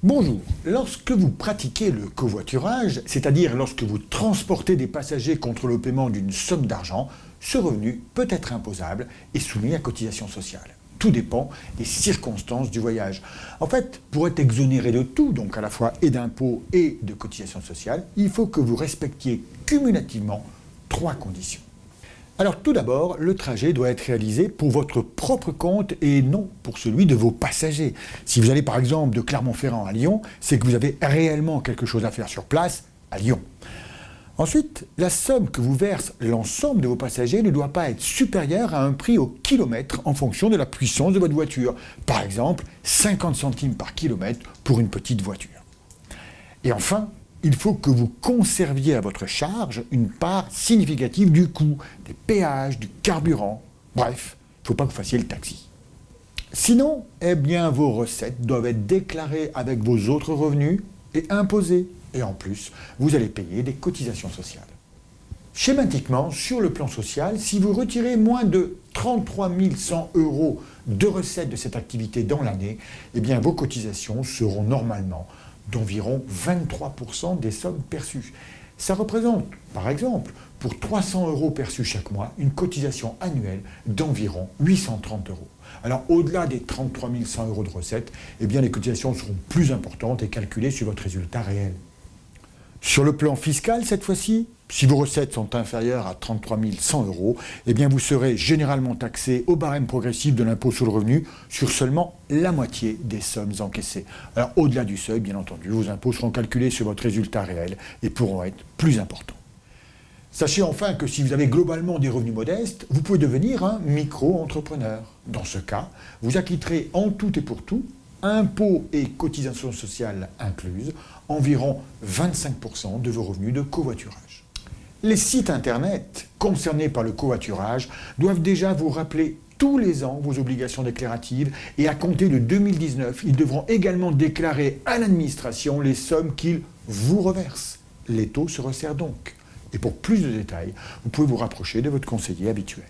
Bonjour, lorsque vous pratiquez le covoiturage, c'est-à-dire lorsque vous transportez des passagers contre le paiement d'une somme d'argent, ce revenu peut être imposable et soumis à cotisation sociale. Tout dépend des circonstances du voyage. En fait, pour être exonéré de tout, donc à la fois et d'impôts et de cotisation sociale, il faut que vous respectiez cumulativement 3 conditions. Alors tout d'abord, le trajet doit être réalisé pour votre propre compte et non pour celui de vos passagers. Si vous allez par exemple de Clermont-Ferrand à Lyon, c'est que vous avez réellement quelque chose à faire sur place à Lyon. Ensuite, la somme que vous verse l'ensemble de vos passagers ne doit pas être supérieure à un prix au kilomètre en fonction de la puissance de votre voiture. Par exemple, 50 centimes par kilomètre pour une petite voiture. Et enfin, il faut que vous conserviez à votre charge une part significative du coût, des péages, du carburant. Bref, il ne faut pas que vous fassiez le taxi. Sinon, eh bien, vos recettes doivent être déclarées avec vos autres revenus et imposées. Et en plus, vous allez payer des cotisations sociales. Schématiquement, sur le plan social, si vous retirez moins de 33 100 € de recettes de cette activité dans l'année, eh bien, vos cotisations seront normalement d'environ 23% des sommes perçues. Ça représente, par exemple, pour 300 € perçus chaque mois, une cotisation annuelle d'environ 830 €. Alors, au-delà des 33 100 € de recettes, eh bien, les cotisations seront plus importantes et calculées sur votre résultat réel. Sur le plan fiscal, cette fois-ci, si vos recettes sont inférieures à 33 100 €, eh bien vous serez généralement taxé au barème progressif de l'impôt sur le revenu sur seulement la moitié des sommes encaissées. Alors au-delà du seuil, bien entendu, vos impôts seront calculés sur votre résultat réel et pourront être plus importants. Sachez enfin que si vous avez globalement des revenus modestes, vous pouvez devenir un micro-entrepreneur. Dans ce cas, vous acquitterez en tout et pour tout, impôts et cotisations sociales incluses, environ 25% de vos revenus de covoiturage. Les sites internet concernés par le covoiturage doivent déjà vous rappeler tous les ans vos obligations déclaratives et à compter de 2019, ils devront également déclarer à l'administration les sommes qu'ils vous reversent. Les taux se resserrent donc. Et pour plus de détails, vous pouvez vous rapprocher de votre conseiller habituel.